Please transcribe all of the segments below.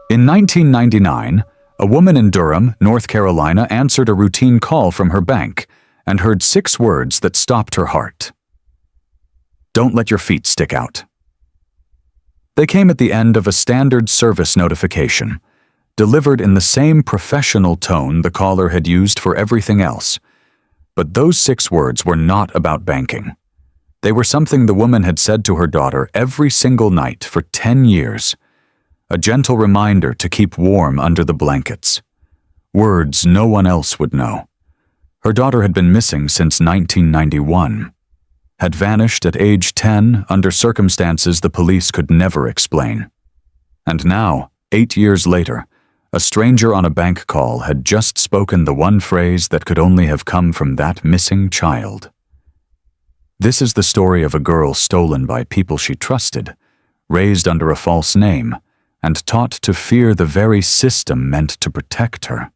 In 1999, a woman in Durham, North Carolina answered a routine call from her bank and heard 6 words that stopped her heart. Don't let your feet stick out. They came at the end of a standard service notification, delivered in the same professional tone the caller had used for everything else. But those 6 words were not about banking. They were something the woman had said to her daughter every single night for 10 years. A gentle reminder to keep warm under the blankets. Words no one else would know. Her daughter had been missing since 1991. Had vanished at age 10 under circumstances the police could never explain. And now, 8 years later, a stranger on a bank call had just spoken the one phrase that could only have come from that missing child. This is the story of a girl stolen by people she trusted, raised under a false name, and taught to fear the very system meant to protect her.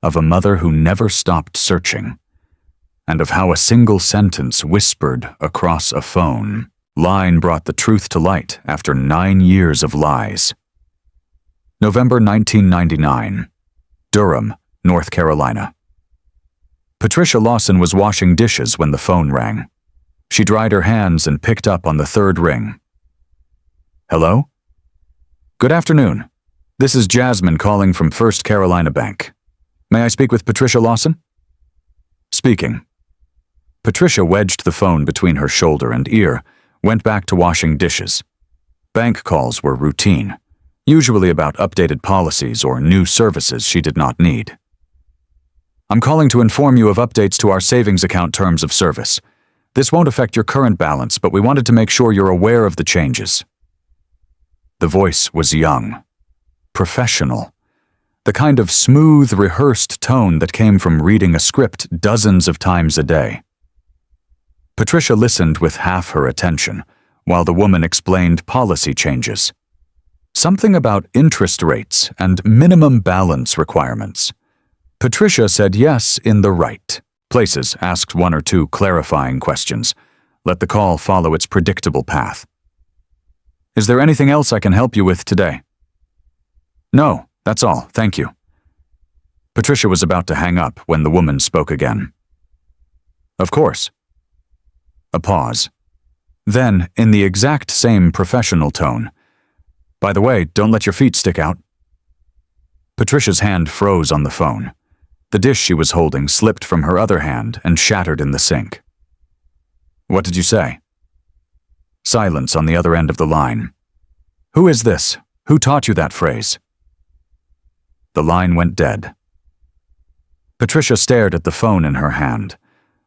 Of a mother who never stopped searching, and of how a single sentence whispered across a phone line brought the truth to light after 9 years of lies. November 1999, Durham, North Carolina. Patricia Lawson was washing dishes when the phone rang. She dried her hands and picked up on the 3rd ring. Hello? Good afternoon. This is Jasmine calling from First Carolina Bank. May I speak with Patricia Lawson? Speaking. Patricia wedged the phone between her shoulder and ear, went back to washing dishes. Bank calls were routine, usually about updated policies or new services she did not need. I'm calling to inform you of updates to our savings account terms of service. This won't affect your current balance, but we wanted to make sure you're aware of the changes. The voice was young, professional, the kind of smooth, rehearsed tone that came from reading a script dozens of times a day. Patricia listened with half her attention, while the woman explained policy changes. Something about interest rates and minimum balance requirements. Patricia said yes in the right places, asked 1 or 2 clarifying questions, let the call follow its predictable path. Is there anything else I can help you with today? No, that's all, thank you. Patricia was about to hang up when the woman spoke again. Of course. A pause. Then, in the exact same professional tone, by the way, don't let your feet stick out. Patricia's hand froze on the phone. The dish she was holding slipped from her other hand and shattered in the sink. What did you say? Silence on the other end of the line. Who is this? Who taught you that phrase? The line went dead. Patricia stared at the phone in her hand.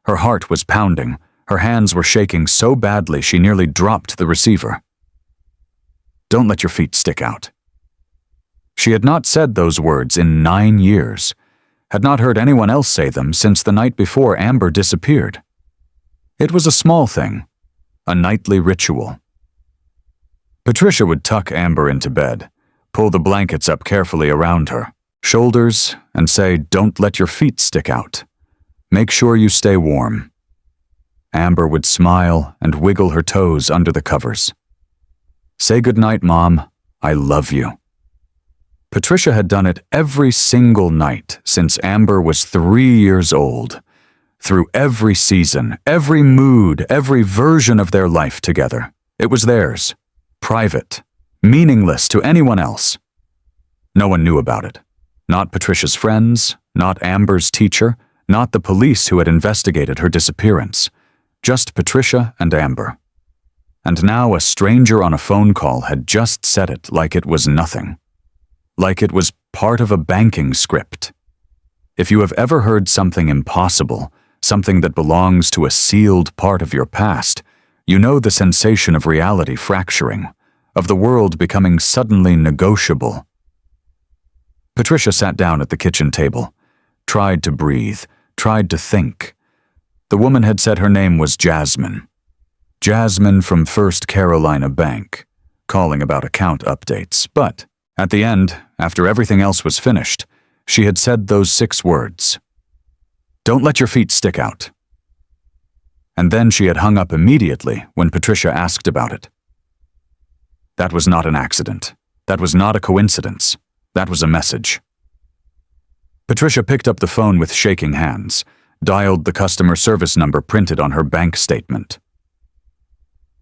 Her heart was pounding. Her hands were shaking so badly she nearly dropped the receiver. Don't let your feet stick out. She had not said those words in 9 years, had not heard anyone else say them since the night before Amber disappeared. It was a small thing, a nightly ritual. Patricia would tuck Amber into bed, pull the blankets up carefully around her shoulders, and say, don't let your feet stick out. Make sure you stay warm. Amber would smile and wiggle her toes under the covers. Say goodnight, Mom. I love you. Patricia had done it every single night since Amber was 3 years old, through every season, every mood, every version of their life together. It was theirs, private, meaningless to anyone else. No one knew about it. Not Patricia's friends, not Amber's teacher, not the police who had investigated her disappearance. Just Patricia and Amber. And now a stranger on a phone call had just said it like it was nothing. Like it was part of a banking script. If you have ever heard something impossible, something that belongs to a sealed part of your past, you know the sensation of reality fracturing, of the world becoming suddenly negotiable. Patricia sat down at the kitchen table, tried to breathe, tried to think. The woman had said her name was Jasmine. Jasmine from First Carolina Bank, calling about account updates. But at the end, after everything else was finished, she had said those 6 words. Don't let your feet stick out. And then she had hung up immediately when Patricia asked about it. That was not an accident. That was not a coincidence. That was a message. Patricia picked up the phone with shaking hands, dialed the customer service number printed on her bank statement.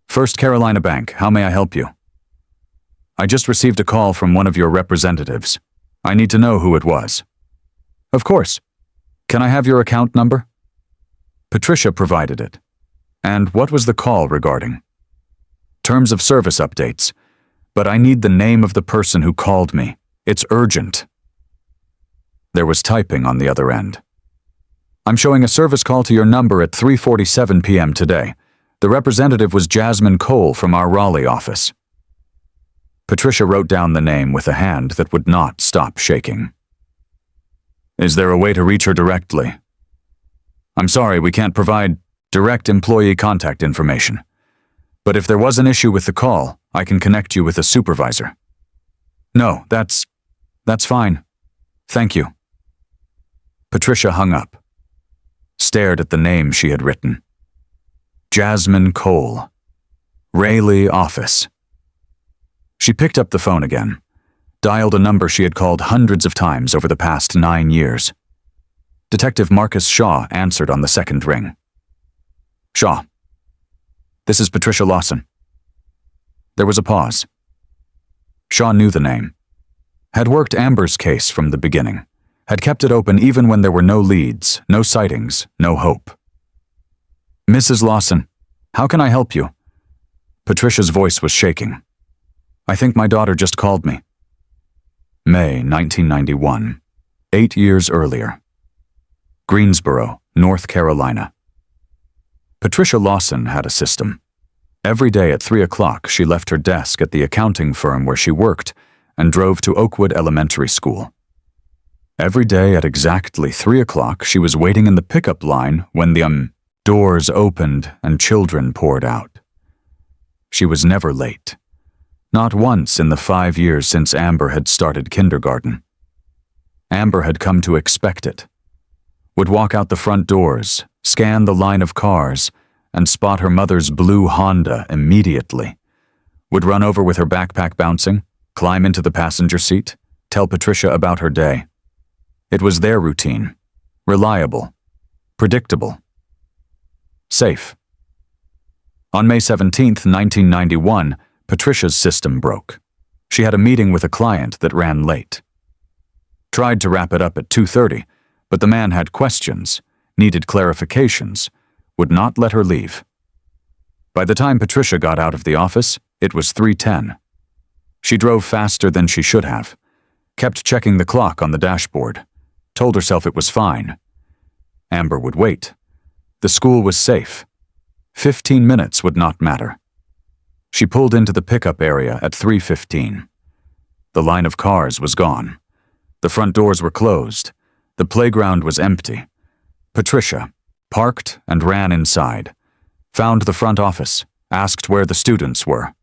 First Carolina Bank, how may I help you? I just received a call from one of your representatives. I need to know who it was. Of course. Can I have your account number? Patricia provided it. And what was the call regarding? Terms of service updates. But I need the name of the person who called me. It's urgent. There was typing on the other end. I'm showing a service call to your number at 3:47 p.m. today. The representative was Jasmine Cole from our Raleigh office. Patricia wrote down the name with a hand that would not stop shaking. Is there a way to reach her directly? I'm sorry, we can't provide direct employee contact information. But if there was an issue with the call, I can connect you with a supervisor. No, that's fine. Thank you. Patricia hung up, stared at the name she had written. Jasmine Cole. Raleigh office. She picked up the phone again, dialed a number she had called hundreds of times over the past 9 years. Detective Marcus Shaw answered on the second ring. Shaw. This is Patricia Lawson. There was a pause. Shaw knew the name. Had worked Amber's case from the beginning. Had kept it open even when there were no leads, no sightings, no hope. Mrs. Lawson, how can I help you? Patricia's voice was shaking. I think my daughter just called me. May 1991, 8 years earlier. Greensboro, North Carolina. Patricia Lawson had a system. Every day at 3 o'clock, she left her desk at the accounting firm where she worked and drove to Oakwood Elementary School. Every day at exactly 3 o'clock, she was waiting in the pickup line when the doors opened and children poured out. She was never late. Not once in the 5 years since Amber had started kindergarten. Amber had come to expect it. Would walk out the front doors, scan the line of cars, and spot her mother's blue Honda immediately. Would run over with her backpack bouncing, climb into the passenger seat, tell Patricia about her day. It was their routine. Reliable. Predictable. Safe. On May 17, 1991, Patricia's system broke. She had a meeting with a client that ran late. Tried to wrap it up at 2:30, but the man had questions, needed clarifications, would not let her leave. By the time Patricia got out of the office, it was 3:10. She drove faster than she should have, kept checking the clock on the dashboard, told herself it was fine. Amber would wait. The school was safe. 15 minutes would not matter. She pulled into the pickup area at 3:15. The line of cars was gone. The front doors were closed. The playground was empty. Patricia parked and ran inside, found the front office, asked where the students were.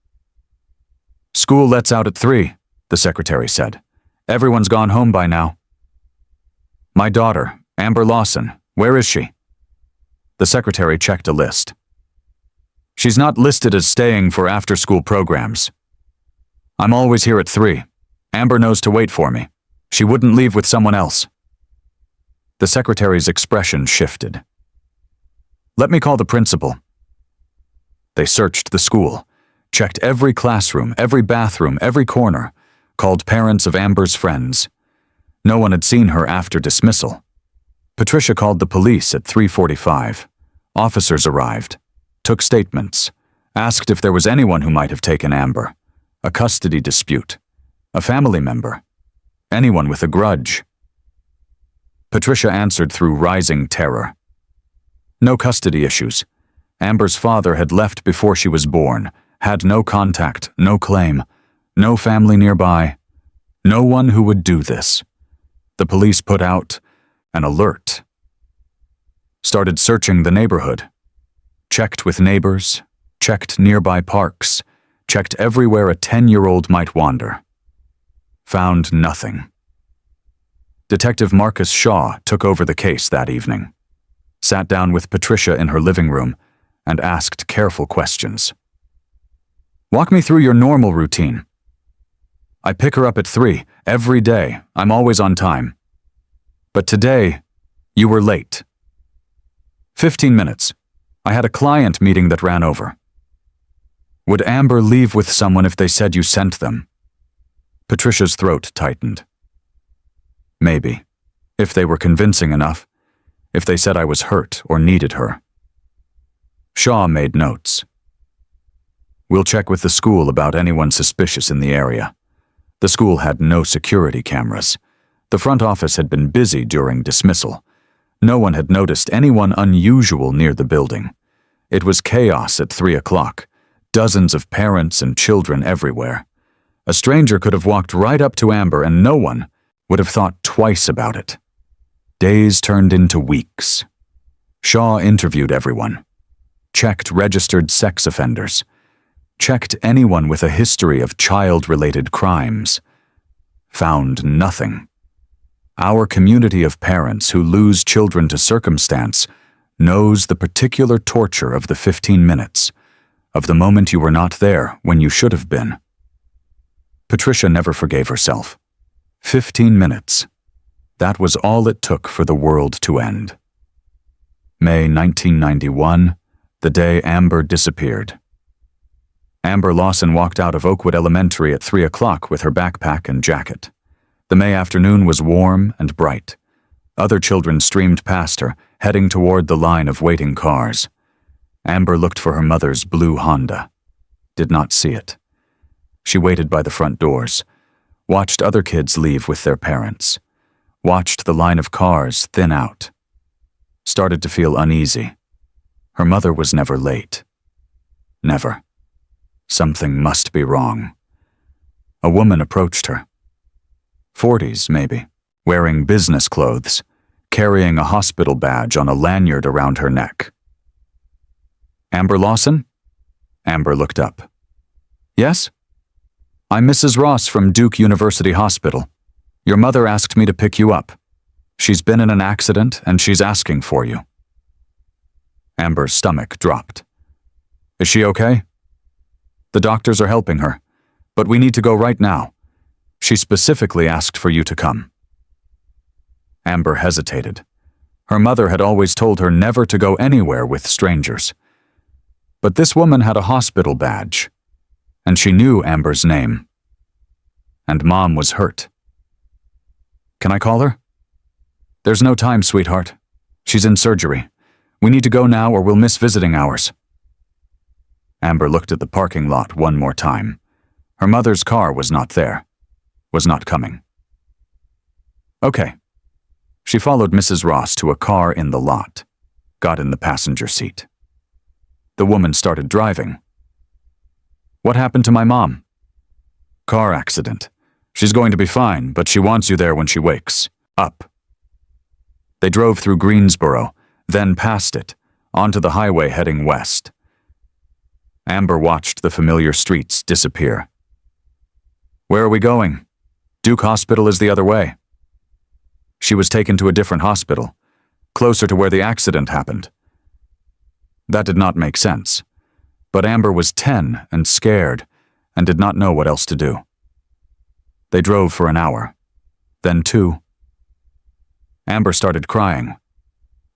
School lets out at 3, the secretary said. Everyone's gone home by now. My daughter, Amber Lawson, where is she? The secretary checked a list. She's not listed as staying for after-school programs. I'm always here at 3. Amber knows to wait for me. She wouldn't leave with someone else. The secretary's expression shifted. Let me call the principal. They searched the school, checked every classroom, every bathroom, every corner, called parents of Amber's friends. No one had seen her after dismissal. Patricia called the police at 3:45. Officers arrived, took statements, asked if there was anyone who might have taken Amber, a custody dispute, a family member, anyone with a grudge. Patricia answered through rising terror. No custody issues. Amber's father had left before she was born, had no contact, no claim, no family nearby, no one who would do this. The police put out an alert. Started searching the neighborhood. Checked with neighbors, checked nearby parks, checked everywhere a 10-year-old might wander. Found nothing. Detective Marcus Shaw took over the case that evening, sat down with Patricia in her living room, and asked careful questions. Walk me through your normal routine. I pick her up at 3, every day. I'm always on time. But today, you were late. 15 minutes. I had a client meeting that ran over. Would Amber leave with someone if they said you sent them? Patricia's throat tightened. Maybe. If they were convincing enough. If they said I was hurt or needed her. Shaw made notes. We'll check with the school about anyone suspicious in the area. The school had no security cameras. The front office had been busy during dismissal. No one had noticed anyone unusual near the building. It was chaos at 3 o'clock. Dozens of parents and children everywhere. A stranger could have walked right up to Amber and no one would have thought twice about it. Days turned into weeks. Shaw interviewed everyone. Checked registered sex offenders. Checked anyone with a history of child-related crimes. Found nothing. Our community of parents who lose children to circumstance knows the particular torture of the 15 minutes, of the moment you were not there when you should have been. Patricia never forgave herself. 15 minutes. That was all it took for the world to end. May 1991, the day Amber disappeared. Amber Lawson walked out of Oakwood Elementary at 3 o'clock with her backpack and jacket. The May afternoon was warm and bright. Other children streamed past her, heading toward the line of waiting cars. Amber looked for her mother's blue Honda. Did not see it. She waited by the front doors, watched other kids leave with their parents, watched the line of cars thin out. Started to feel uneasy. Her mother was never late. Never. Something must be wrong. A woman approached her. 40s, maybe, wearing business clothes, carrying a hospital badge on a lanyard around her neck. Amber Lawson? Amber looked up. Yes? I'm Mrs. Ross from Duke University Hospital. Your mother asked me to pick you up. She's been in an accident and she's asking for you. Amber's stomach dropped. Is she okay? The doctors are helping her, but we need to go right now. She specifically asked for you to come. Amber hesitated. Her mother had always told her never to go anywhere with strangers. But this woman had a hospital badge, and she knew Amber's name. And Mom was hurt. Can I call her? There's no time, sweetheart. She's in surgery. We need to go now or we'll miss visiting hours. Amber looked at the parking lot one more time. Her mother's car was not there. Was not coming. Okay. She followed Mrs. Ross to a car in the lot. Got in the passenger seat. The woman started driving. What happened to my mom? Car accident. She's going to be fine, but she wants you there when she wakes. Up. They drove through Greensboro, then past it, onto the highway heading west. Amber watched the familiar streets disappear. Where are we going? Duke Hospital is the other way. She was taken to a different hospital, closer to where the accident happened. That did not make sense, but Amber was 10 and scared and did not know what else to do. They drove for an hour, then 2. Amber started crying.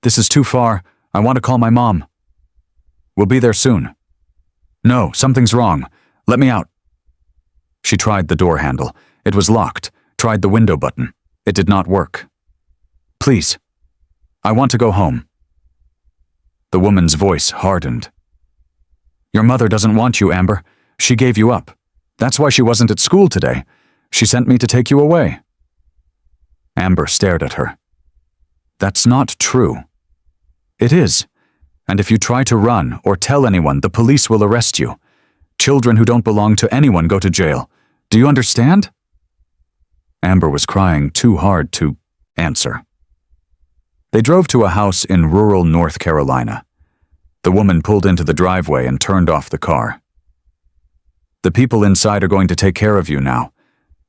This is too far. I want to call my mom. We'll be there soon. No, something's wrong. Let me out. She tried the door handle. It was locked. Tried the window button. It did not work. Please. I want to go home. The woman's voice hardened. Your mother doesn't want you, Amber. She gave you up. That's why she wasn't at school today. She sent me to take you away. Amber stared at her. That's not true. It is. And if you try to run or tell anyone, the police will arrest you. Children who don't belong to anyone go to jail. Do you understand? Amber was crying too hard to answer. They drove to a house in rural North Carolina. The woman pulled into the driveway and turned off the car. The people inside are going to take care of you now.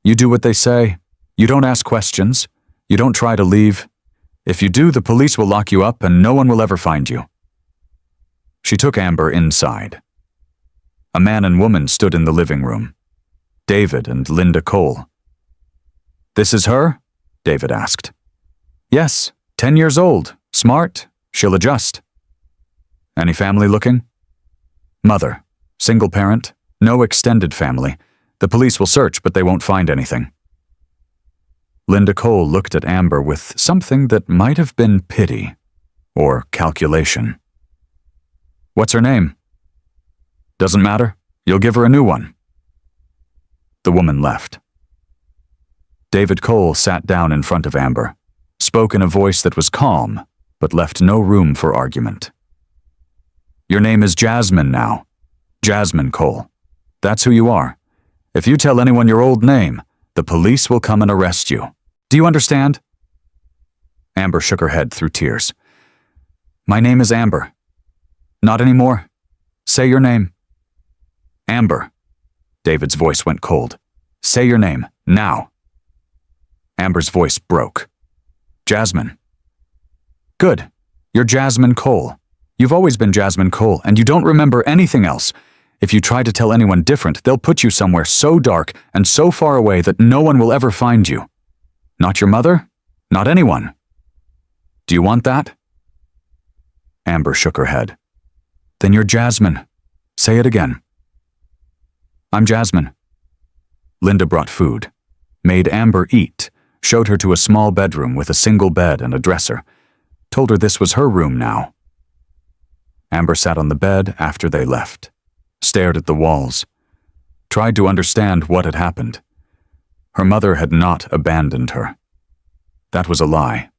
You do what they say. You don't ask questions. You don't try to leave. If you do, the police will lock you up and no one will ever find you. She took Amber inside. A man and woman stood in the living room. David and Linda Cole. "This is her?" David asked. "Yes, 10 years old, smart, she'll adjust." "Any family looking?" "Mother, single parent, no extended family. The police will search, but they won't find anything." Linda Cole looked at Amber with something that might have been pity or calculation. "What's her name?" "Doesn't matter. You'll give her a new one." The woman left. David Cole sat down in front of Amber, spoke in a voice that was calm, but left no room for argument. "Your name is Jasmine now. Jasmine Cole. That's who you are. If you tell anyone your old name, the police will come and arrest you. Do you understand?" Amber shook her head through tears. "My name is Amber." "Not anymore. Say your name." "Amber." David's voice went cold. "Say your name, now." Amber's voice broke. "Jasmine." "Good. You're Jasmine Cole. You've always been Jasmine Cole, and you don't remember anything else. If you try to tell anyone different, they'll put you somewhere so dark and so far away that no one will ever find you. Not your mother, not anyone. Do you want that?" Amber shook her head. "Then you're Jasmine. Say it again." "I'm Jasmine." Linda brought food, made Amber eat, showed her to a small bedroom with a single bed and a dresser, told her this was her room now. Amber sat on the bed after they left, stared at the walls, tried to understand what had happened. Her mother had not abandoned her. That was a lie.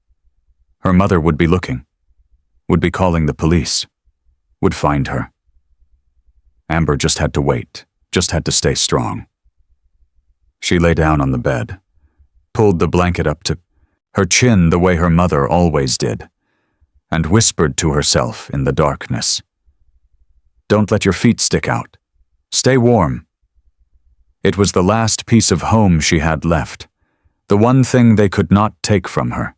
Her mother would be looking, would be calling the police, would find her. Amber just had to wait, just had to stay strong. She lay down on the bed, pulled the blanket up to her chin the way her mother always did, and whispered to herself in the darkness, "Don't let your feet stick out. Stay warm." It was the last piece of home she had left, the one thing they could not take from her.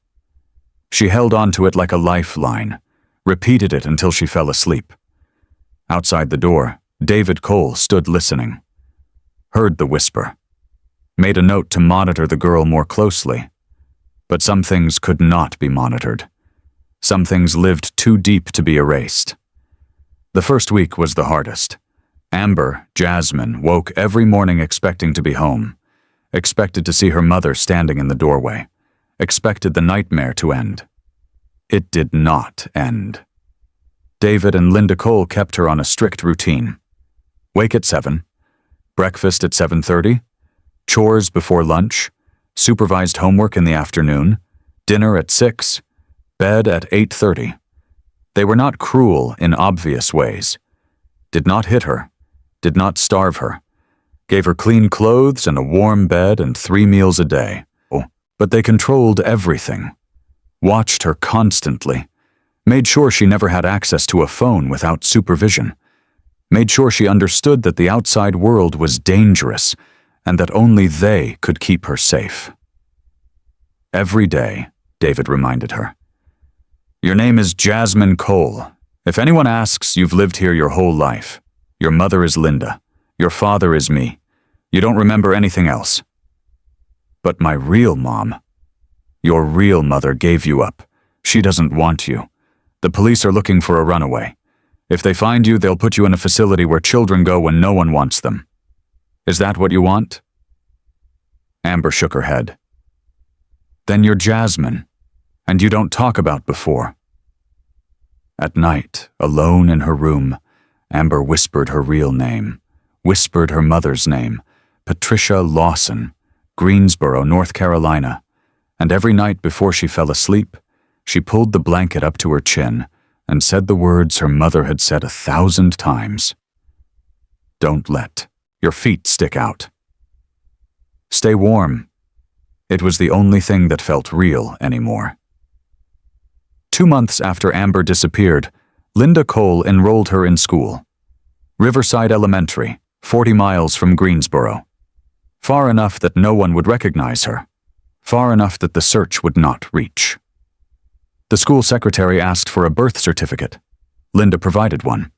She held on to it like a lifeline, repeated it until she fell asleep. Outside the door, David Cole stood listening, heard the whisper, made a note to monitor the girl more closely. But some things could not be monitored. Some things lived too deep to be erased. The first week was the hardest. Amber, Jasmine, woke every morning expecting to be home, expected to see her mother standing in the doorway, expected the nightmare to end. It did not end. David and Linda Cole kept her on a strict routine. Wake at 7, breakfast at 7:30, chores before lunch, supervised homework in the afternoon, dinner at 6, bed at 8:30. They were not cruel in obvious ways. Did not hit her, did not starve her, gave her clean clothes and a warm bed and 3 meals a day. But they controlled everything, watched her constantly, made sure she never had access to a phone without supervision, made sure she understood that the outside world was dangerous and that only they could keep her safe. Every day, David reminded her, "Your name is Jasmine Cole. If anyone asks, you've lived here your whole life. Your mother is Linda. Your father is me. You don't remember anything else. But my real mom, your real mother gave you up. She doesn't want you. The police are looking for a runaway. If they find you, they'll put you in a facility where children go when no one wants them. Is that what you want?" Amber shook her head. "Then you're Jasmine, and you don't talk about before." At night, alone in her room, Amber whispered her real name, whispered her mother's name, Patricia Lawson, Greensboro, North Carolina, and every night before she fell asleep, she pulled the blanket up to her chin and said the words her mother had said 1,000 times. "Don't let your feet stick out. Stay warm." It was the only thing that felt real anymore. 2 months after Amber disappeared, Linda Cole enrolled her in school. Riverside Elementary, 40 miles from Greensboro. Far enough that no one would recognize her. Far enough that the search would not reach. The school secretary asked for a birth certificate. Linda provided one.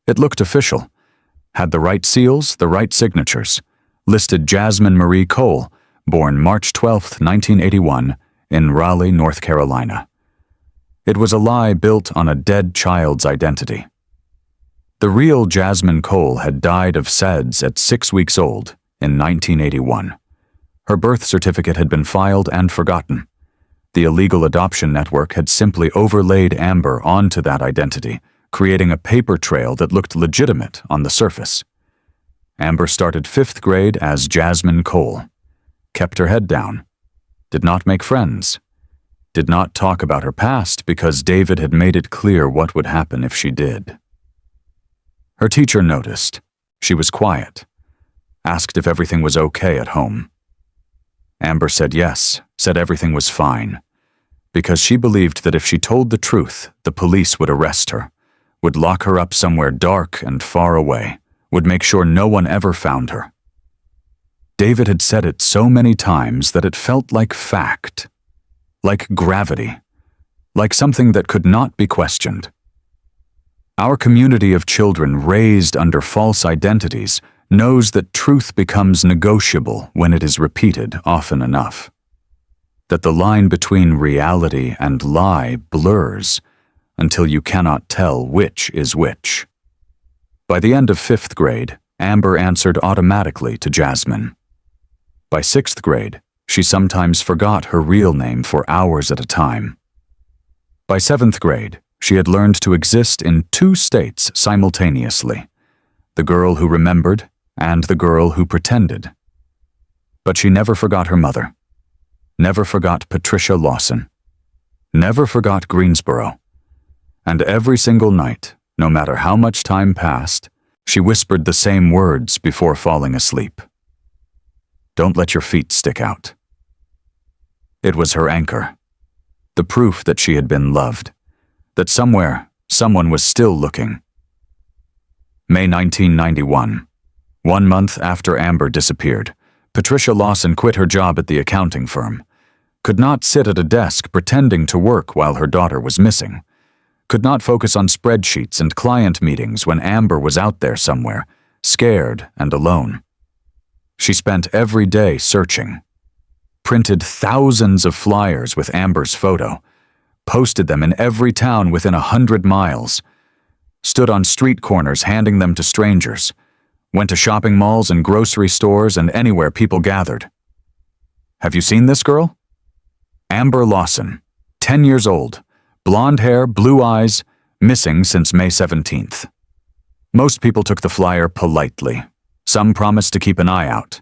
It looked official, had the right seals, the right signatures, listed Jasmine Marie Cole, born March 12, 1981, in Raleigh, North Carolina. It was a lie built on a dead child's identity. The real Jasmine Cole had died of SIDS at 6 weeks old in 1981. Her birth certificate had been filed and forgotten. The illegal adoption network had simply overlaid Amber onto that identity, creating a paper trail that looked legitimate on the surface. Amber started 5th grade as Jasmine Cole, kept her head down, did not make friends, did not talk about her past because David had made it clear what would happen if she did. Her teacher noticed. She was quiet, asked if everything was okay at home. Amber said yes, said everything was fine, because she believed that if she told the truth, the police would arrest her, would lock her up somewhere dark and far away, would make sure no one ever found her. David had said it so many times that it felt like fact, like gravity, like something that could not be questioned. Our community of children raised under false identities knows that truth becomes negotiable when it is repeated often enough, that the line between reality and lie blurs until you cannot tell which is which. By the end of 5th grade, Amber answered automatically to Jasmine. By 6th grade, she sometimes forgot her real name for hours at a time. By 7th grade, she had learned to exist in 2 states simultaneously, the girl who remembered and the girl who pretended. But she never forgot her mother, never forgot Patricia Lawson, never forgot Greensboro, and every single night, no matter how much time passed, she whispered the same words before falling asleep. Don't let your feet stick out. It was her anchor, the proof that she had been loved, that somewhere, someone was still looking. May 1991. 1 month after Amber disappeared, Patricia Lawson quit her job at the accounting firm, could not sit at a desk pretending to work while her daughter was missing, could not focus on spreadsheets and client meetings when Amber was out there somewhere, scared and alone. She spent every day searching, printed thousands of flyers with Amber's photo, posted them in every town within 100 miles, stood on street corners handing them to strangers, went to shopping malls and grocery stores and anywhere people gathered. Have you seen this girl? Amber Lawson, 10 years old, blonde hair, blue eyes, missing since May 17th. Most people took the flyer politely. Some promised to keep an eye out.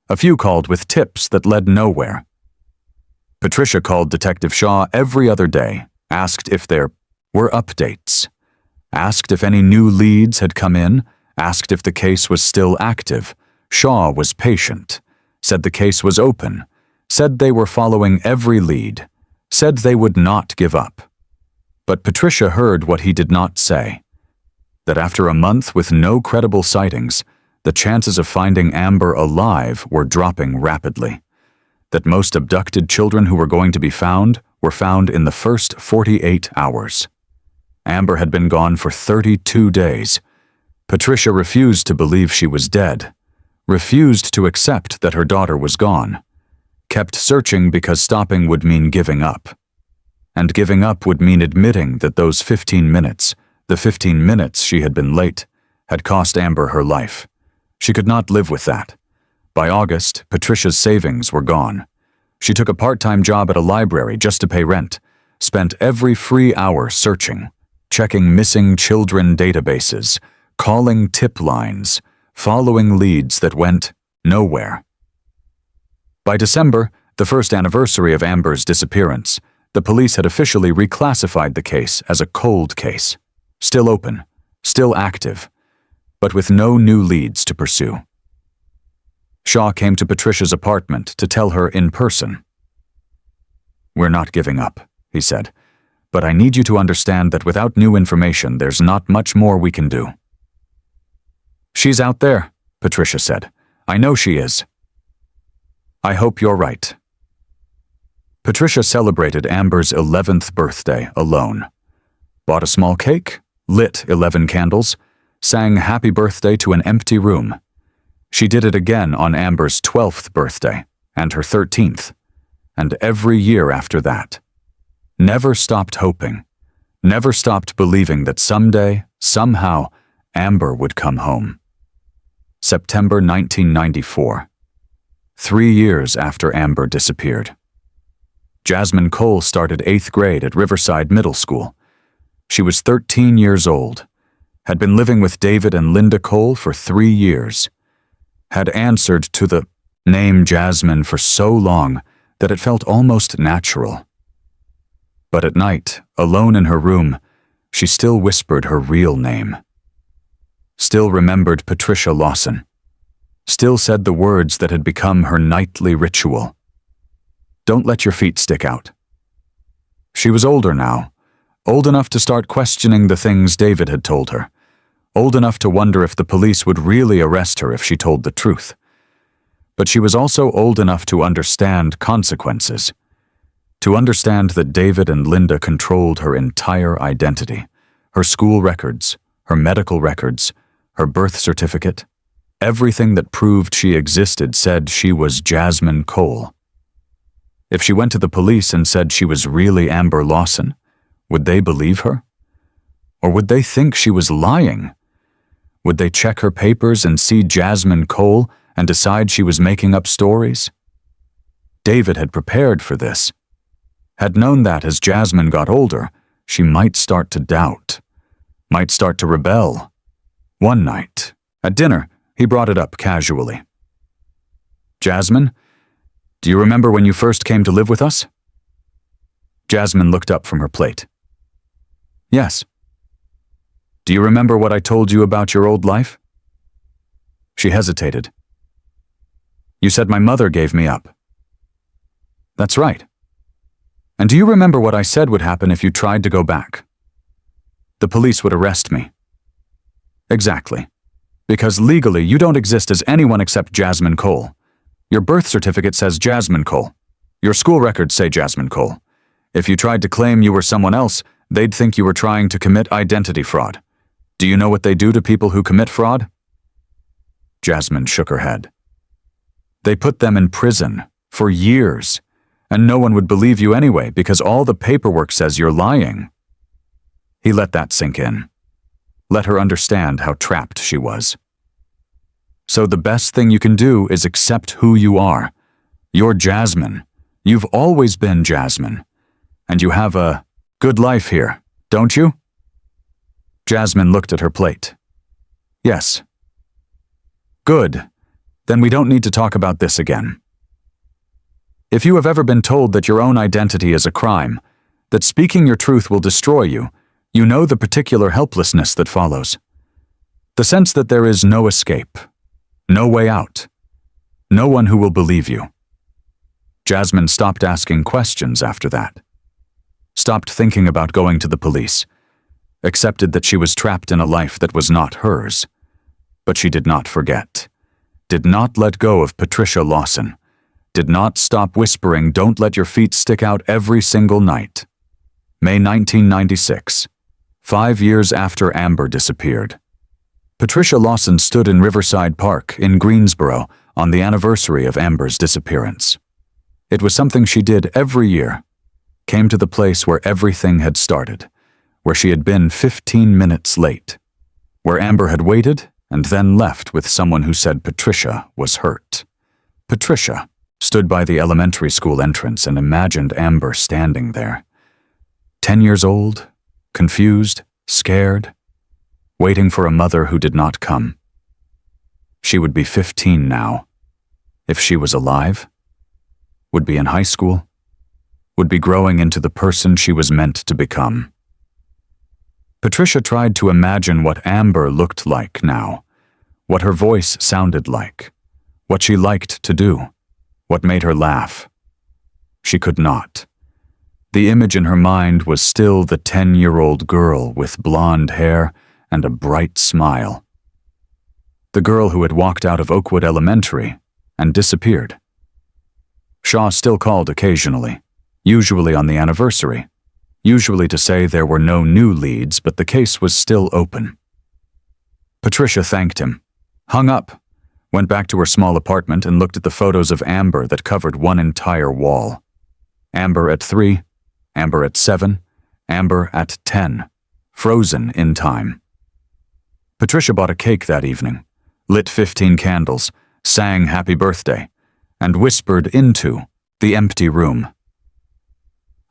A few called with tips that led nowhere. Patricia called Detective Shaw every other day, asked if there were updates, asked if any new leads had come in, asked if the case was still active. Shaw was patient, said the case was open, said they were following every lead, said they would not give up. But Patricia heard what he did not say, that after a month with no credible sightings, the chances of finding Amber alive were dropping rapidly, that most abducted children who were going to be found were found in the first 48 hours. Amber had been gone for 32 days. Patricia refused to believe she was dead, refused to accept that her daughter was gone, kept searching because stopping would mean giving up. And giving up would mean admitting that those 15 minutes, the 15 minutes she had been late, had cost Amber her life. She could not live with that. By August, Patricia's savings were gone. She took a part-time job at a library just to pay rent, spent every free hour searching, checking missing children databases, calling tip lines, following leads that went nowhere. By December, the first anniversary of Amber's disappearance, the police had officially reclassified the case as a cold case, still open, still active, but with no new leads to pursue. Shaw came to Patricia's apartment to tell her in person. "We're not giving up," he said, "but I need you to understand that without new information, there's not much more we can do." "She's out there," Patricia said. "I know she is." "I hope you're right." Patricia celebrated Amber's 11th birthday alone, bought a small cake, lit 11 candles, sang happy birthday to an empty room, She did it again on Amber's 12th birthday and her 13th, and every year after that. Never stopped hoping, never stopped believing that someday, somehow, Amber would come home. September 1994. 3 years after Amber disappeared. Jasmine Cole started 8th grade at Riverside Middle School. She was 13 years old, had been living with David and Linda Cole for 3 years, had answered to the name Jasmine for so long that it felt almost natural. But at night, alone in her room, she still whispered her real name. Still remembered Patricia Lawson. Still said the words that had become her nightly ritual. Don't let your feet stick out. She was older now, old enough to start questioning the things David had told her, old enough to wonder if the police would really arrest her if she told the truth. But she was also old enough to understand consequences, to understand that David and Linda controlled her entire identity, her school records, her medical records, her birth certificate. Everything that proved she existed said she was Jasmine Cole. If she went to the police and said she was really Amber Lawson, would they believe her? Or would they think she was lying? Would they check her papers and see Jasmine Cole and decide she was making up stories? David had prepared for this, had known that as Jasmine got older, she might start to doubt, might start to rebel. One night, at dinner, he brought it up casually. Jasmine, do you remember when you first came to live with us? Jasmine looked up from her plate. Yes. Do you remember what I told you about your old life? She hesitated. You said my mother gave me up. That's right. And do you remember what I said would happen if you tried to go back? The police would arrest me. Exactly. Because legally you don't exist as anyone except Jasmine Cole. Your birth certificate says Jasmine Cole. Your school records say Jasmine Cole. If you tried to claim you were someone else, they'd think you were trying to commit identity fraud. Do you know what they do to people who commit fraud? Jasmine shook her head. They put them in prison for years, and no one would believe you anyway because all the paperwork says you're lying. He let that sink in. Let her understand how trapped she was. So the best thing you can do is accept who you are. You're Jasmine. You've always been Jasmine. And you have a good life here, don't you? Jasmine looked at her plate. Yes. Good. Then we don't need to talk about this again. If you have ever been told that your own identity is a crime, that speaking your truth will destroy you, you know the particular helplessness that follows. The sense that there is no escape, no way out, no one who will believe you. Jasmine stopped asking questions after that. Stopped thinking about going to the police. Accepted that she was trapped in a life that was not hers. But she did not forget. Did not let go of Patricia Lawson. Did not stop whispering, "Don't let your feet stick out" every single night. May 1996, 5 years after Amber disappeared. Patricia Lawson stood in Riverside Park in Greensboro on the anniversary of Amber's disappearance. It was something she did every year. Came to the place where everything had started, where she had been 15 minutes late, where Amber had waited and then left with someone who said Patricia was hurt. Patricia stood by the elementary school entrance and imagined Amber standing there. 10 years old, confused, scared, waiting for a mother who did not come. She would be 15 now. If she was alive, would be in high school, would be growing into the person she was meant to become. Patricia tried to imagine what Amber looked like now, what her voice sounded like, what she liked to do, what made her laugh. She could not. The image in her mind was still the 10-year-old girl with blonde hair and a bright smile. The girl who had walked out of Oakwood Elementary and disappeared. Shaw still called occasionally, usually on the anniversary, usually to say there were no new leads, but the case was still open. Patricia thanked him, hung up, went back to her small apartment and looked at the photos of Amber that covered one entire wall. Amber at 3, Amber at 7, Amber at 10, frozen in time. Patricia bought a cake that evening, lit 15 candles, sang happy birthday, and whispered into the empty room.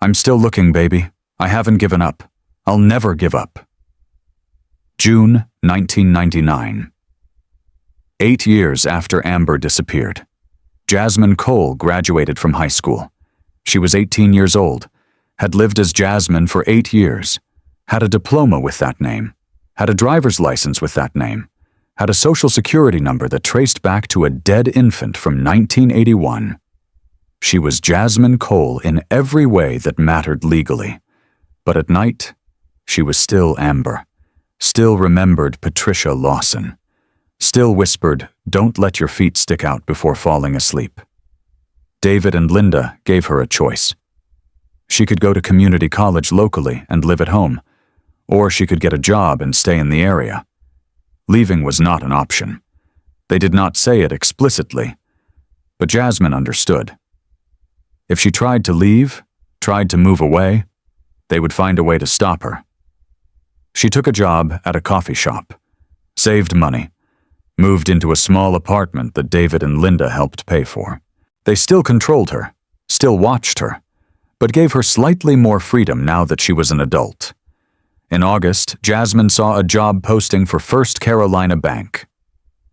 "I'm still looking, baby. I haven't given up. I'll never give up." June 1999. 8 years after Amber disappeared, Jasmine Cole graduated from high school. She was 18 years old, had lived as Jasmine for 8 years, had a diploma with that name, had a driver's license with that name, had a social security number that traced back to a dead infant from 1981. She was Jasmine Cole in every way that mattered legally. But at night, she was still Amber, still remembered Patricia Lawson, still whispered, "Don't let your feet stick out before falling asleep." David and Linda gave her a choice. She could go to community college locally and live at home, or she could get a job and stay in the area. Leaving was not an option. They did not say it explicitly, but Jasmine understood. If she tried to leave, tried to move away, they would find a way to stop her. She took a job at a coffee shop, saved money, moved into a small apartment that David and Linda helped pay for. They still controlled her, still watched her, but gave her slightly more freedom now that she was an adult. In August, Jasmine saw a job posting for First Carolina Bank.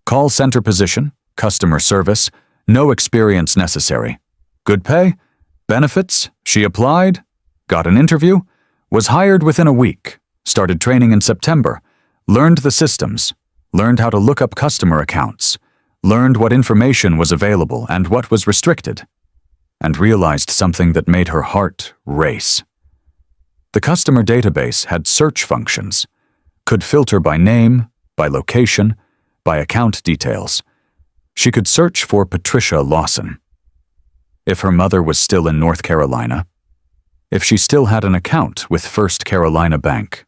Call center position, customer service, no experience necessary. Good pay, benefits, she applied, got an interview, was hired within a week, started training in September, learned the systems, learned how to look up customer accounts, learned what information was available and what was restricted, and realized something that made her heart race. The customer database had search functions, could filter by name, by location, by account details. She could search for Patricia Lawson. If her mother was still in North Carolina, if she still had an account with First Carolina Bank.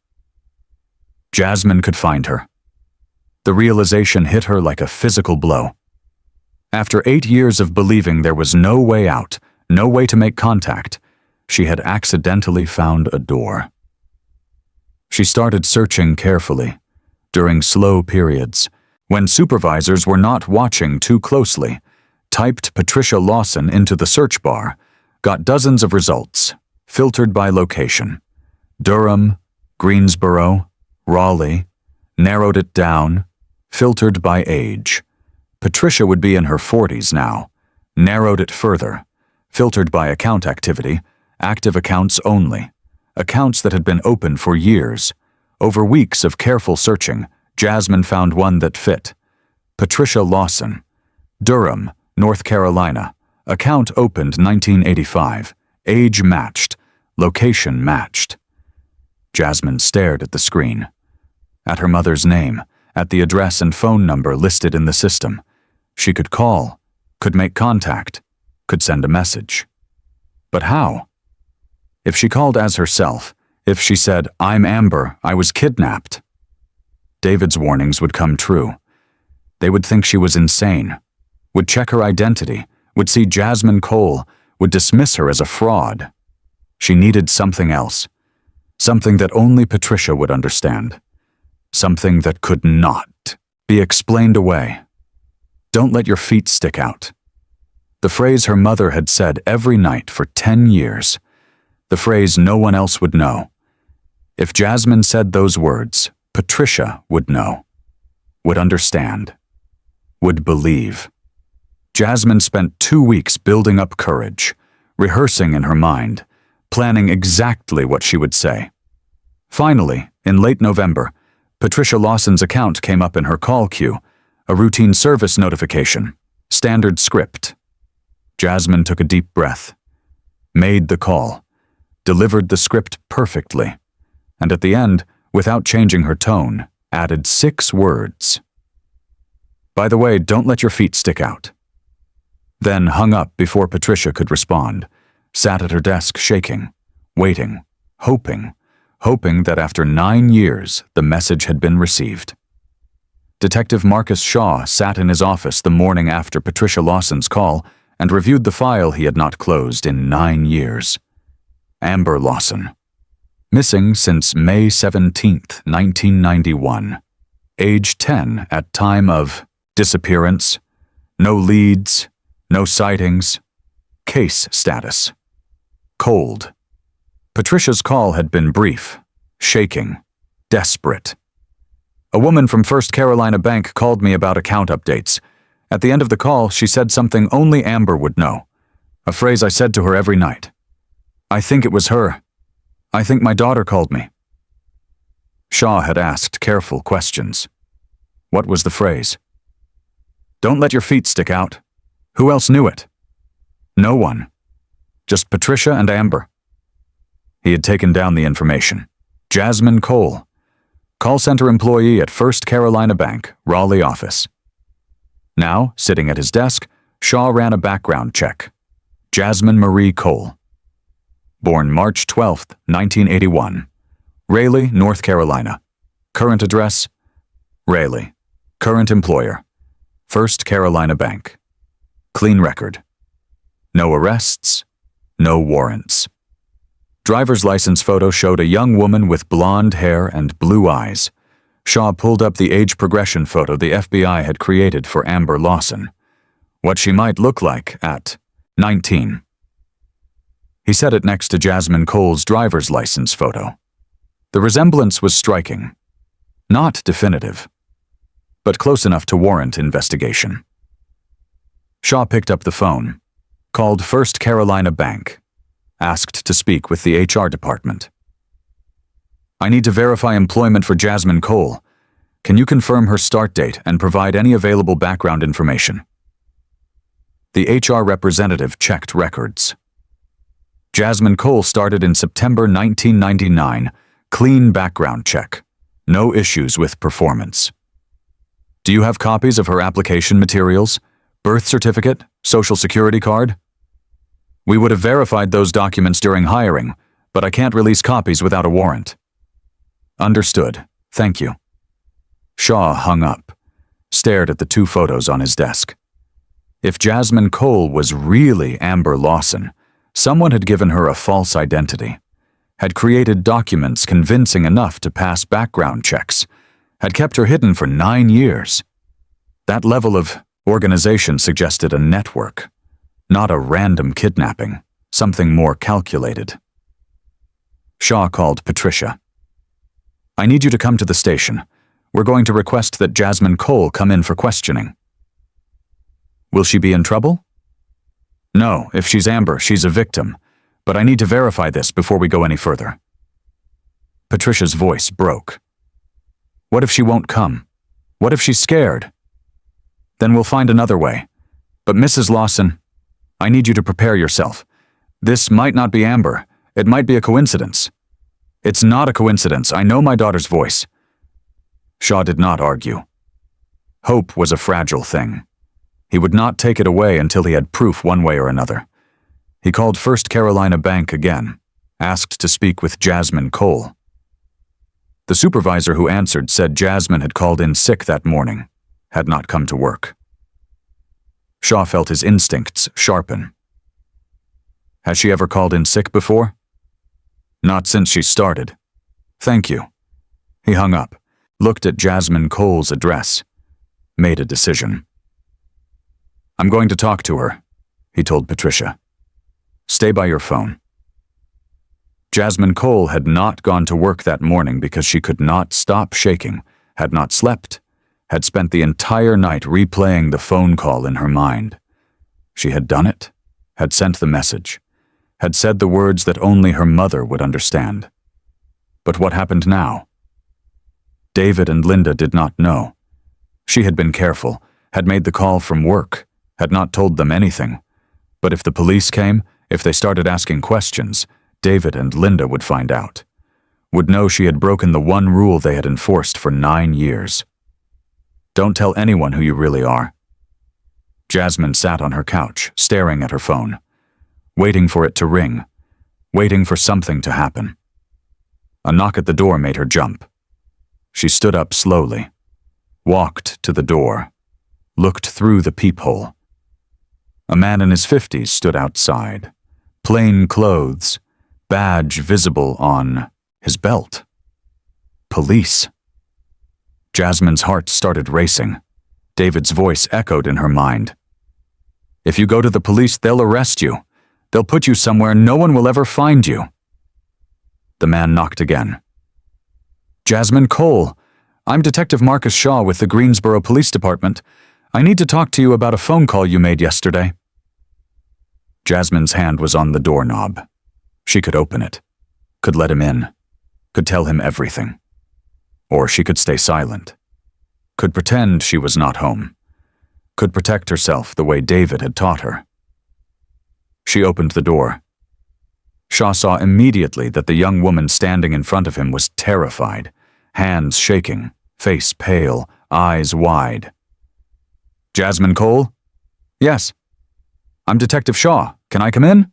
Jasmine could find her. The realization hit her like a physical blow. After 8 years of believing there was no way out, no way to make contact, she had accidentally found a door. She started searching carefully, during slow periods, when supervisors were not watching too closely, typed Patricia Lawson into the search bar, got dozens of results, filtered by location. Durham, Greensboro, Raleigh, narrowed it down, filtered by age. Patricia would be in her 40s now, narrowed it further, filtered by account activity, active accounts only, accounts that had been open for years. Over weeks of careful searching, Jasmine found one that fit. Patricia Lawson, Durham, North Carolina, account opened 1985, age matched, location matched. Jasmine stared at the screen, at her mother's name, at the address and phone number listed in the system. She could call, could make contact, could send a message. But how? If she called as herself, if she said, "I'm Amber, I was kidnapped," David's warnings would come true. They would think she was insane, would check her identity, would see Jasmine Cole, would dismiss her as a fraud. She needed something else, something that only Patricia would understand, something that could not be explained away. Don't let your feet stick out. The phrase her mother had said every night for 10 years. The phrase no one else would know. If Jasmine said those words, Patricia would know, would understand, would believe. Jasmine spent 2 weeks building up courage, rehearsing in her mind, planning exactly what she would say. Finally, in late November, Patricia Lawson's account came up in her call queue, a routine service notification, standard script. Jasmine took a deep breath, made the call, delivered the script perfectly, and at the end, without changing her tone, added 6 words. "By the way, don't let your feet stick out." Then hung up before Patricia could respond, sat at her desk shaking, waiting, hoping that after 9 years the message had been received. Detective Marcus Shaw sat in his office the morning after Patricia Lawson's call and reviewed the file he had not closed in 9 years. Amber Lawson. Missing since May 17, 1991. Age 10 at time of disappearance. No leads, no sightings. Case status. Cold. Patricia's call had been brief, shaking, desperate. A woman from First Carolina Bank called me about account updates. At the end of the call, she said something only Amber would know, a phrase I said to her every night. I think it was her. I think my daughter called me. Shaw had asked careful questions. What was the phrase? Don't let your feet stick out. Who else knew it? No one. Just Patricia and Amber. He had taken down the information. Jasmine Cole, call center employee at First Carolina Bank, Raleigh office. Now, sitting at his desk, Shaw ran a background check. Jasmine Marie Cole. Born March 12, 1981. Raleigh, North Carolina. Current address? Raleigh. Current employer? First Carolina Bank. Clean record. No arrests, no warrants. Driver's license photo showed a young woman with blonde hair and blue eyes. Shaw pulled up the age progression photo the FBI had created for Amber Lawson. What she might look like at 19. He set it next to Jasmine Cole's driver's license photo. The resemblance was striking. Not definitive, but close enough to warrant investigation. Shaw picked up the phone, called First Carolina Bank, asked to speak with the HR department. I need to verify employment for Jasmine Cole. Can you confirm her start date and provide any available background information? The HR representative checked records. Jasmine Cole started in September 1999. Clean background check. No issues with performance. Do you have copies of her application materials, birth certificate, social security card? We would have verified those documents during hiring, but I can't release copies without a warrant. Understood. Thank you. Shaw hung up, stared at the 2 photos on his desk. If Jasmine Cole was really Amber Lawson, someone had given her a false identity, had created documents convincing enough to pass background checks, had kept her hidden for 9 years. That level of organization suggested a network, not a random kidnapping, something more calculated. Shaw called Patricia. I need you to come to the station. We're going to request that Jasmine Cole come in for questioning. Will she be in trouble? No, if she's Amber, she's a victim, but I need to verify this before we go any further. Patricia's voice broke. What if she won't come? What if she's scared? Then we'll find another way. But Mrs. Lawson, I need you to prepare yourself. This might not be Amber. It might be a coincidence. It's not a coincidence. I know my daughter's voice. Shaw did not argue. Hope was a fragile thing. He would not take it away until he had proof one way or another. He called First Carolina Bank again, asked to speak with Jasmine Cole. The supervisor who answered said Jasmine had called in sick that morning, had not come to work. Shaw felt his instincts sharpen. Has she ever called in sick before? Not since she started. Thank you. He hung up, looked at Jasmine Cole's address, made a decision. I'm going to talk to her, he told Patricia. Stay by your phone. Jasmine Cole had not gone to work that morning because she could not stop shaking, had not slept, had spent the entire night replaying the phone call in her mind. She had done it, had sent the message, had said the words that only her mother would understand. But what happened now? David and Linda did not know. She had been careful, had made the call from work, had not told them anything. But if the police came, if they started asking questions, David and Linda would find out, would know she had broken the one rule they had enforced for 9 years. Don't tell anyone who you really are. Jasmine sat on her couch, staring at her phone, waiting for it to ring, waiting for something to happen. A knock at the door made her jump. She stood up slowly, walked to the door, looked through the peephole. A man in his 50s stood outside, plain clothes, badge visible on his belt. Police. Jasmine's heart started racing. David's voice echoed in her mind. If you go to the police, they'll arrest you. They'll put you somewhere no one will ever find you. The man knocked again. Jasmine Cole, I'm Detective Marcus Shaw with the Greensboro Police Department. I need to talk to you about a phone call you made yesterday. Jasmine's hand was on the doorknob. She could open it, could let him in, could tell him everything. Or she could stay silent, could pretend she was not home, could protect herself the way David had taught her. She opened the door. Shaw saw immediately that the young woman standing in front of him was terrified, hands shaking, face pale, eyes wide. Jasmine Cole? Yes. I'm Detective Shaw. Can I come in?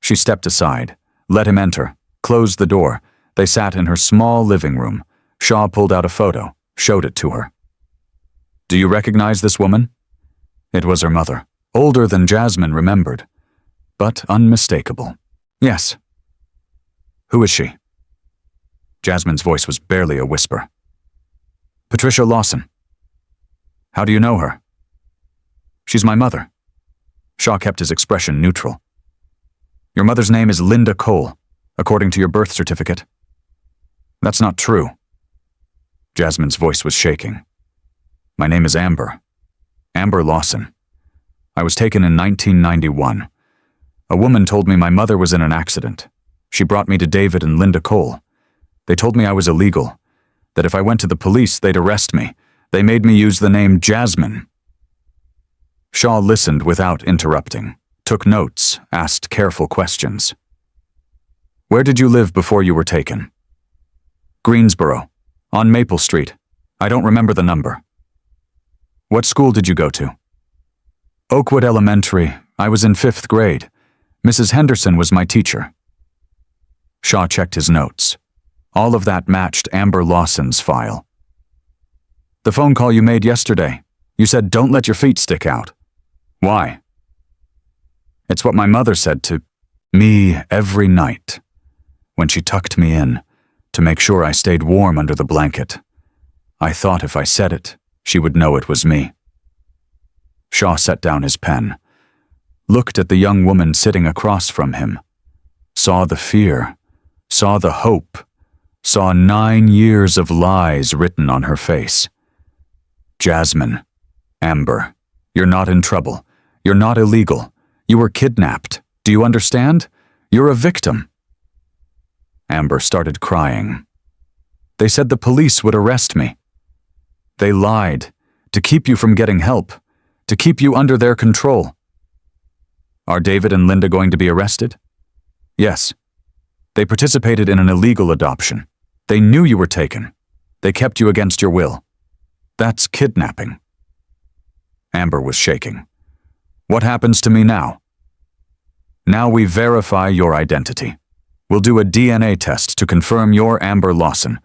She stepped aside, let him enter, closed the door. They sat in her small living room. Shaw pulled out a photo, showed it to her. Do you recognize this woman? It was her mother, older than Jasmine remembered, but unmistakable. Yes. Who is she? Jasmine's voice was barely a whisper. Patricia Lawson. How do you know her? She's my mother. Shaw kept his expression neutral. Your mother's name is Linda Cole, according to your birth certificate. That's not true. Jasmine's voice was shaking. My name is Amber. Amber Lawson. I was taken in 1991. A woman told me my mother was in an accident. She brought me to David and Linda Cole. They told me I was illegal, that if I went to the police, they'd arrest me. They made me use the name Jasmine. Shaw listened without interrupting, took notes, asked careful questions. Where did you live before you were taken? Greensboro, on Maple Street. I don't remember the number. What school did you go to? Oakwood Elementary. I was in 5th grade. Mrs. Henderson was my teacher. Shaw checked his notes. All of that matched Amber Lawson's file. The phone call you made yesterday. You said, don't let your feet stick out. Why? It's what my mother said to me every night, when she tucked me in, to make sure I stayed warm under the blanket. I thought if I said it, she would know it was me. Shaw set down his pen, looked at the young woman sitting across from him, saw the fear, saw the hope, saw 9 years of lies written on her face. Jasmine, Amber, you're not in trouble. You're not illegal. You were kidnapped. Do you understand? You're a victim. Amber started crying. They said the police would arrest me. They lied, to keep you from getting help, to keep you under their control. Are David and Linda going to be arrested? Yes. They participated in an illegal adoption. They knew you were taken. They kept you against your will. That's kidnapping. Amber was shaking. What happens to me now? Now we verify your identity. We'll do a DNA test to confirm you're Amber Lawson,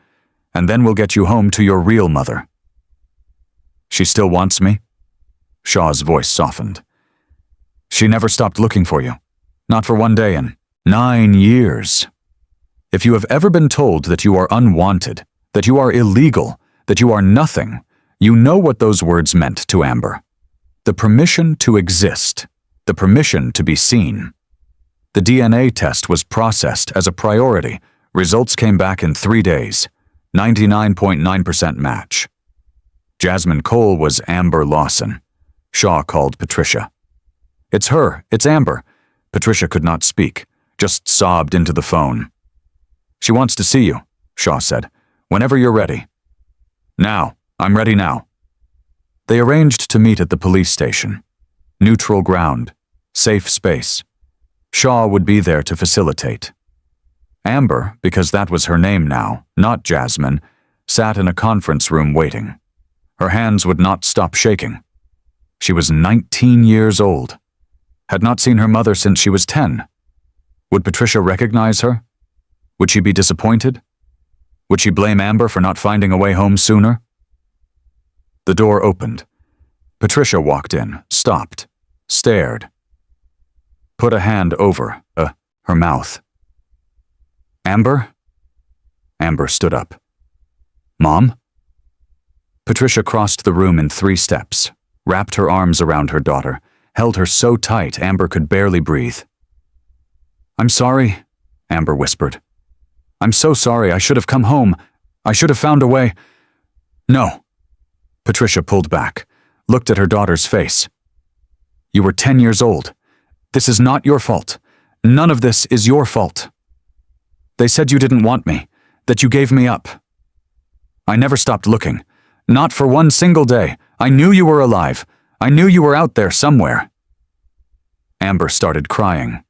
and then we'll get you home to your real mother. She still wants me? Shaw's voice softened. She never stopped looking for you. Not for one day in 9 years. If you have ever been told that you are unwanted, that you are illegal, that you are nothing, you know what those words meant to Amber. The permission to exist, the permission to be seen. The DNA test was processed as a priority. Results came back in 3 days. 99.9% match. Jasmine Cole was Amber Lawson. Shaw called Patricia. It's her, it's Amber. Patricia could not speak, just sobbed into the phone. She wants to see you, Shaw said. Whenever you're ready. Now, I'm ready now. They arranged to meet at the police station. Neutral ground, safe space. Shaw would be there to facilitate. Amber, because that was her name now, not Jasmine, sat in a conference room waiting. Her hands would not stop shaking. She was 19 years old. Had not seen her mother since she was 10. Would Patricia recognize her? Would she be disappointed? Would she blame Amber for not finding a way home sooner? The door opened. Patricia walked in, stopped, stared. Put a hand over, her mouth. Amber? Amber stood up. Mom? Patricia crossed the room in 3 steps, wrapped her arms around her daughter, held her so tight Amber could barely breathe. I'm sorry, Amber whispered. I'm so sorry. I should have come home. I should have found a way. No. Patricia pulled back, looked at her daughter's face. You were 10 years old. This is not your fault. None of this is your fault. They said you didn't want me, that you gave me up. I never stopped looking. Not for one single day. I knew you were alive. I knew you were out there somewhere. Amber started crying.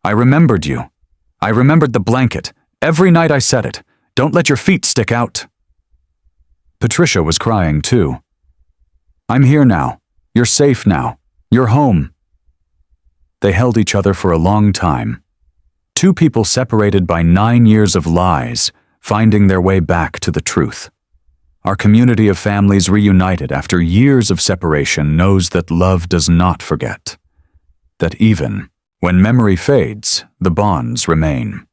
I remembered you. I remembered the blanket. Every night I said it. Don't let your feet stick out. Patricia was crying too. I'm here now. You're safe now. You're home. They held each other for a long time. 2 people separated by 9 years of lies, finding their way back to the truth. Our community of families reunited after years of separation knows that love does not forget. That even when memory fades, the bonds remain.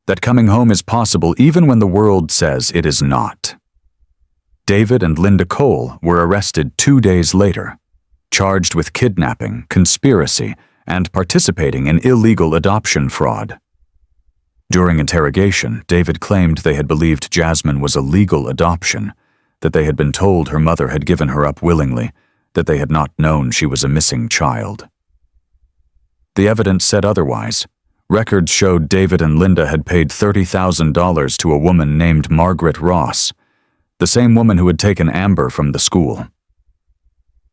That coming home is possible even when the world says it is not. David and Linda Cole were arrested 2 days later, charged with kidnapping, conspiracy, and participating in illegal adoption fraud. During interrogation, David claimed they had believed Jasmine was a legal adoption, that they had been told her mother had given her up willingly, that they had not known she was a missing child. The evidence said otherwise. Records showed David and Linda had paid $30,000 to a woman named Margaret Ross, the same woman who had taken Amber from the school.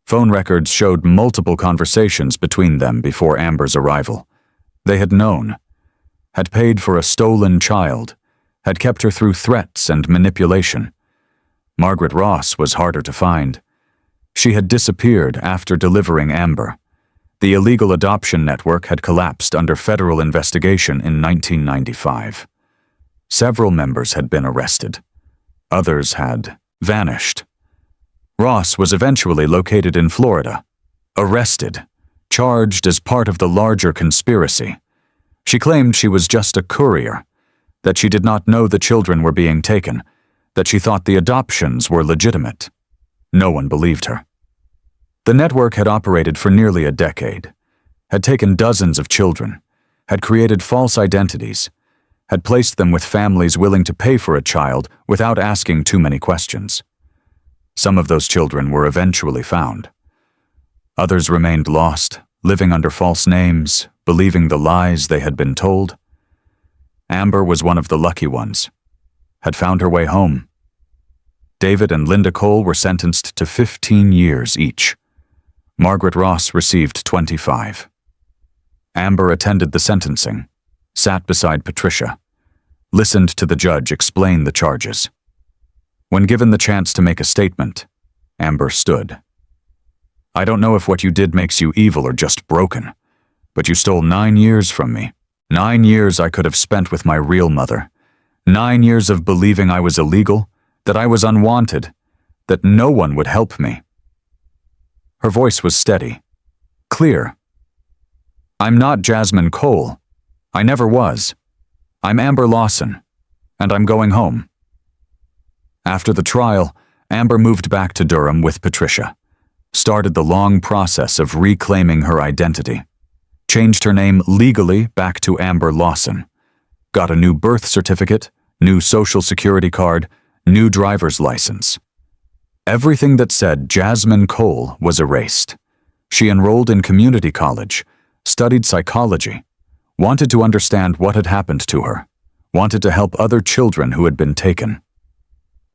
Phone records showed multiple conversations between them before Amber's arrival. They had known, had paid for a stolen child, had kept her through threats and manipulation. Margaret Ross was harder to find. She had disappeared after delivering Amber. The illegal adoption network had collapsed under federal investigation in 1995. Several members had been arrested. Others had vanished. Ross was eventually located in Florida, arrested, charged as part of the larger conspiracy. She claimed she was just a courier, that she did not know the children were being taken, that she thought the adoptions were legitimate. No one believed her. The network had operated for nearly a decade, had taken dozens of children, had created false identities, had placed them with families willing to pay for a child without asking too many questions. Some of those children were eventually found. Others remained lost, living under false names, believing the lies they had been told. Amber was one of the lucky ones, had found her way home. David and Linda Cole were sentenced to 15 years each. Margaret Ross received 25. Amber attended the sentencing, sat beside Patricia, listened to the judge explain the charges. When given the chance to make a statement, Amber stood. I don't know if what you did makes you evil or just broken, but you stole 9 years from me. 9 years I could have spent with my real mother. 9 years of believing I was illegal, that I was unwanted, that no one would help me. Her voice was steady, clear. I'm not Jasmine Cole. I never was. I'm Amber Lawson, and I'm going home. After the trial, Amber moved back to Durham with Patricia, started the long process of reclaiming her identity, changed her name legally back to Amber Lawson, got a new birth certificate, new social security card, new driver's license. Everything that said Jasmine Cole was erased. She enrolled in community college, studied psychology, wanted to understand what had happened to her, wanted to help other children who had been taken.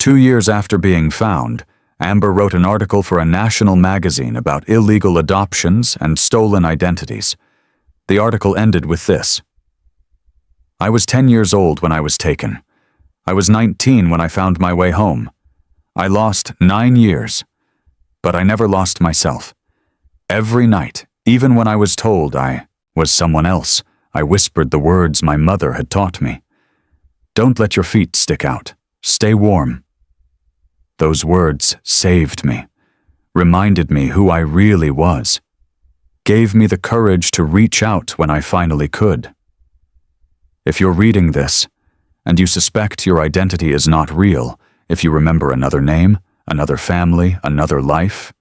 2 years after being found, Amber wrote an article for a national magazine about illegal adoptions and stolen identities. The article ended with this. I was 10 years old when I was taken. I was 19 when I found my way home. I lost 9 years, but I never lost myself. Every night, even when I was told I was someone else, I whispered the words my mother had taught me. Don't let your feet stick out. Stay warm. Those words saved me, reminded me who I really was, gave me the courage to reach out when I finally could. If you're reading this, and you suspect your identity is not real, if you remember another name, another family, another life,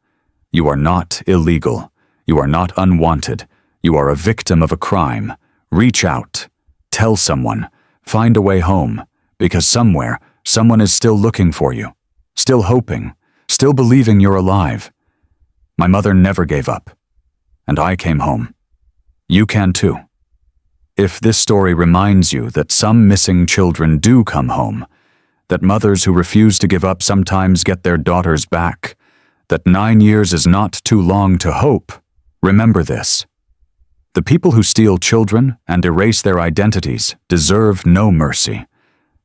you are not illegal. You are not unwanted. You are a victim of a crime. Reach out. Tell someone. Find a way home, because somewhere, someone is still looking for you, still hoping, still believing you're alive. My mother never gave up, and I came home. You can too. If this story reminds you that some missing children do come home, that mothers who refuse to give up sometimes get their daughters back, that 9 years is not too long to hope, remember this. The people who steal children and erase their identities deserve no mercy.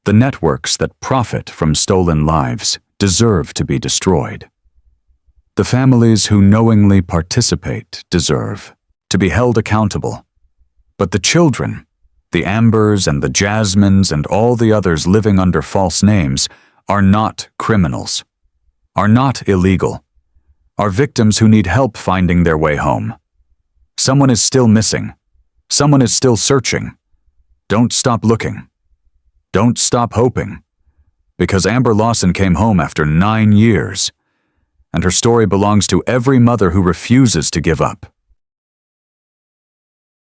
The networks that profit from stolen lives deserve to be destroyed. The families who knowingly participate deserve to be held accountable. But the children, the Ambers and the Jasmines and all the others living under false names, are not criminals, are not illegal, are victims who need help finding their way home. Someone is still missing. Someone is still searching. Don't stop looking. Don't stop hoping. Because Amber Lawson came home after 9 years, and her story belongs to every mother who refuses to give up.